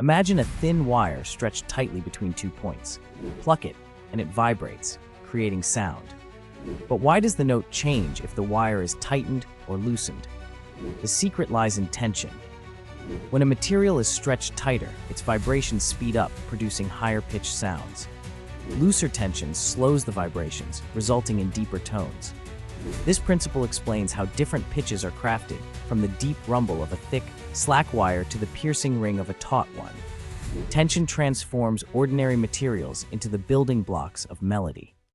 Imagine a thin wire stretched tightly between two points. Pluck it, and it vibrates, creating sound. But why does the note change if the wire is tightened or loosened? The secret lies in tension. When a material is stretched tighter, its vibrations speed up, producing higher-pitched sounds. Looser tension slows the vibrations, resulting in deeper tones. This principle explains how different pitches are crafted, from the deep rumble of a thick, slack wire to the piercing ring of a taut one. Tension transforms ordinary materials into the building blocks of melody.